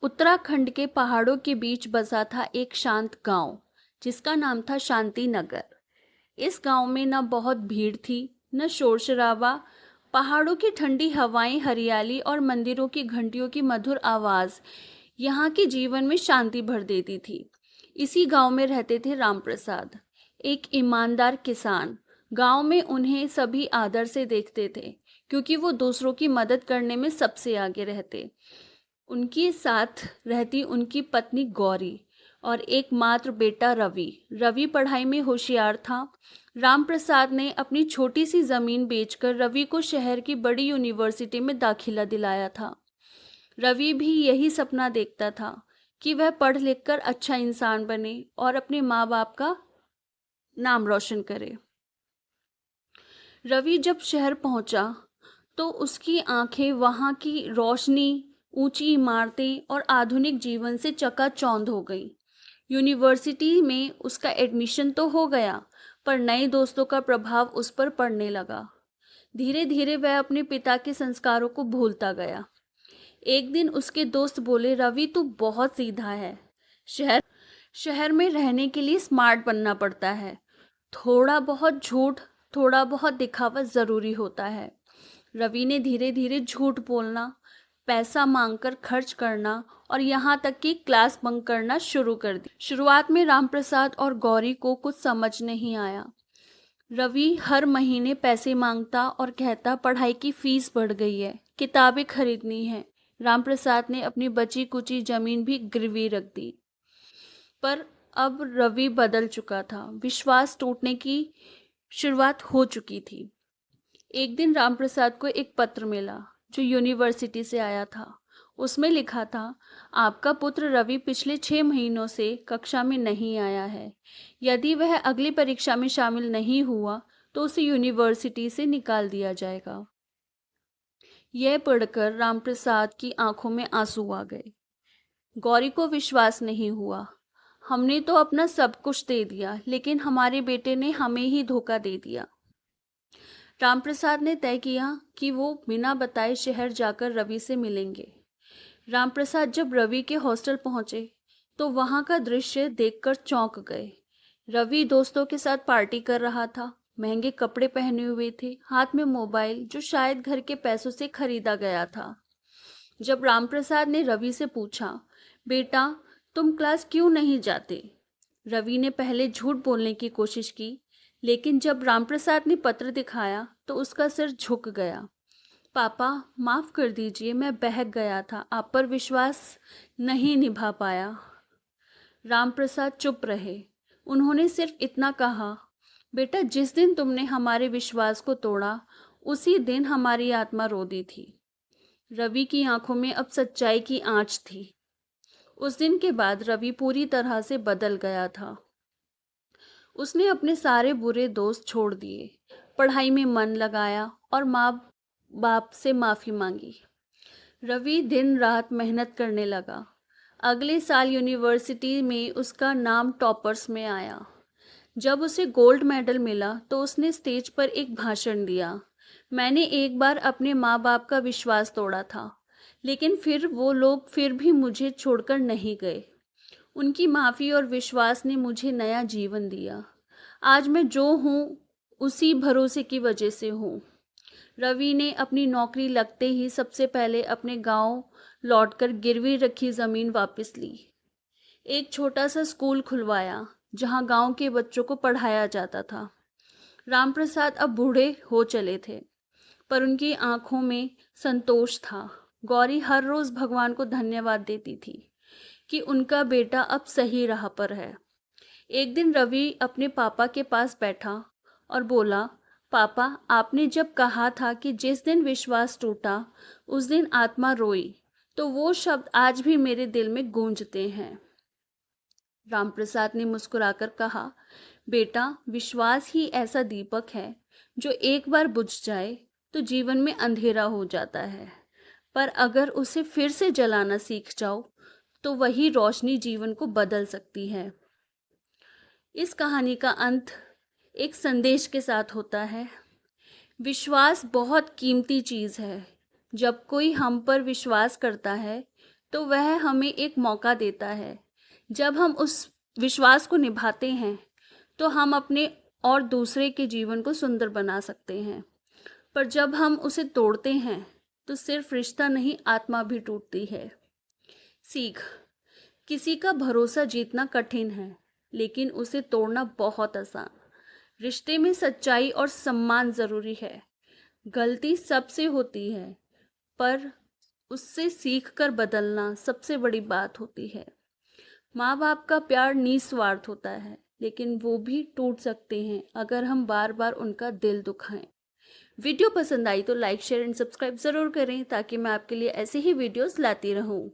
उत्तराखंड के पहाड़ों के बीच बसा था एक शांत गांव, जिसका नाम था शांति नगर। इस गांव में न बहुत भीड़ थी, न शोर शराबा। पहाड़ों की ठंडी हवाएं, हरियाली और मंदिरों की घंटियों की मधुर आवाज यहाँ के जीवन में शांति भर देती थी। इसी गांव में रहते थे रामप्रसाद, एक ईमानदार किसान। गांव में उन्हें सभी आदर से देखते थे, क्योंकि वो दूसरों की मदद करने में सबसे आगे रहते। उनके साथ रहती उनकी पत्नी गौरी और एकमात्र बेटा रवि। रवि पढ़ाई में होशियार था। रामप्रसाद ने अपनी छोटी सी जमीन बेचकर रवि को शहर की बड़ी यूनिवर्सिटी में दाखिला दिलाया था। रवि भी यही सपना देखता था कि वह पढ़ लिख कर अच्छा इंसान बने और अपने माँ बाप का नाम रोशन करे। रवि जब शहर पहुंचा तो उसकी आंखें वहां की रोशनी, ऊंची इमारतें और आधुनिक जीवन से चकाचौंध हो गईं। यूनिवर्सिटी में उसका एडमिशन तो हो गया, पर नए दोस्तों का प्रभाव उस पर पड़ने लगा। धीरे धीरे वह अपने पिता के संस्कारों को भूलता गया। एक दिन उसके दोस्त बोले, रवि तू बहुत सीधा है। शहर शहर में रहने के लिए स्मार्ट बनना पड़ता है। थोड़ा बहुत झूठ, थोड़ा बहुत दिखावा जरूरी होता है। रवि ने धीरे धीरे झूठ बोलना, पैसा मांगकर खर्च करना और यहाँ तक कि क्लास बंक करना शुरू कर दी। शुरुआत में रामप्रसाद और गौरी को कुछ समझ नहीं आया। रवि हर महीने पैसे मांगता और कहता, पढ़ाई की फीस बढ़ गई है, किताबें खरीदनी है। रामप्रसाद ने अपनी बची कुची जमीन भी गिरवी रख दी। पर अब रवि बदल चुका था। विश्वास टूटने की शुरुआत हो चुकी थी। एक दिन रामप्रसाद को एक पत्र मिला जो यूनिवर्सिटी से आया था। उसमें लिखा था, आपका पुत्र रवि पिछले 6 महीनों से कक्षा में नहीं आया है। यदि वह अगली परीक्षा में शामिल नहीं हुआ तो उसे यूनिवर्सिटी से निकाल दिया जाएगा। यह पढ़कर रामप्रसाद की आंखों में आंसू आ गए। गौरी को विश्वास नहीं हुआ। हमने तो अपना सब कुछ दे दिया, लेकिन हमारे बेटे ने हमें ही धोखा दे दिया। रामप्रसाद ने तय किया कि वो बिना बताए शहर जाकर रवि से मिलेंगे। रामप्रसाद जब रवि के हॉस्टल पहुंचे तो वहां का दृश्य देखकर चौंक गए। रवि दोस्तों के साथ पार्टी कर रहा था, महंगे कपड़े पहने हुए थे, हाथ में मोबाइल जो शायद घर के पैसों से खरीदा गया था। जब रामप्रसाद ने रवि से पूछा, बेटा तुम क्लास क्यों नहीं जाते? रवि ने पहले झूठ बोलने की कोशिश की, लेकिन जब रामप्रसाद ने पत्र दिखाया तो उसका सिर झुक गया। पापा माफ कर दीजिए, मैं बहक गया था, आप पर विश्वास नहीं निभा पाया। रामप्रसाद चुप रहे। उन्होंने सिर्फ इतना कहा, बेटा जिस दिन तुमने हमारे विश्वास को तोड़ा उसी दिन हमारी आत्मा रो दी थी। रवि की आंखों में अब सच्चाई की आंच थी। उस दिन के बाद रवि पूरी तरह से बदल गया था। उसने अपने सारे बुरे दोस्त छोड़ दिए, पढ़ाई में मन लगाया और माँ बाप से माफी मांगी। रवि दिन रात मेहनत करने लगा। अगले साल यूनिवर्सिटी में उसका नाम टॉपर्स में आया। जब उसे गोल्ड मेडल मिला तो उसने स्टेज पर एक भाषण दिया। मैंने एक बार अपने माँ बाप का विश्वास तोड़ा था, लेकिन फिर वो लोग फिर भी मुझे छोड़कर नहीं गए। उनकी माफ़ी और विश्वास ने मुझे नया जीवन दिया। आज मैं जो हूँ उसी भरोसे की वजह से हूँ। रवि ने अपनी नौकरी लगते ही सबसे पहले अपने गांव लौटकर गिरवी रखी ज़मीन वापस ली। एक छोटा सा स्कूल खुलवाया जहां गांव के बच्चों को पढ़ाया जाता था। रामप्रसाद अब बूढ़े हो चले थे, पर उनकी आंखों में संतोष था। गौरी हर रोज भगवान को धन्यवाद देती थी कि उनका बेटा अब सही राह पर है। एक दिन रवि अपने पापा के पास बैठा और बोला, पापा आपने जब कहा था कि जिस दिन विश्वास टूटा उस दिन आत्मा रोई, तो वो शब्द आज भी मेरे दिल में गूंजते हैं। रामप्रसाद ने मुस्कुराकर कहा, बेटा विश्वास ही ऐसा दीपक है जो एक बार बुझ जाए तो जीवन में अंधेरा हो जाता है, पर अगर उसे फिर से जलाना सीख जाओ तो वही रोशनी जीवन को बदल सकती है। इस कहानी का अंत एक संदेश के साथ होता है। विश्वास बहुत कीमती चीज़ है। जब कोई हम पर विश्वास करता है तो वह हमें एक मौका देता है। जब हम उस विश्वास को निभाते हैं तो हम अपने और दूसरे के जीवन को सुंदर बना सकते हैं। पर जब हम उसे तोड़ते हैं तो सिर्फ रिश्ता नहीं, आत्मा भी टूटती है। सीख: किसी का भरोसा जीतना कठिन है, लेकिन उसे तोड़ना बहुत आसान। रिश्ते में सच्चाई और सम्मान जरूरी है। गलती सबसे होती है, पर उससे सीख कर बदलना सबसे बड़ी बात होती है। माँ बाप का प्यार निस्वार्थ होता है, लेकिन वो भी टूट सकते हैं अगर हम बार बार उनका दिल दुखाएं। वीडियो पसंद आई तो लाइक, शेयर एंड सब्सक्राइब ज़रूर करें ताकि मैं आपके लिए ऐसे ही वीडियोस लाती रहूं।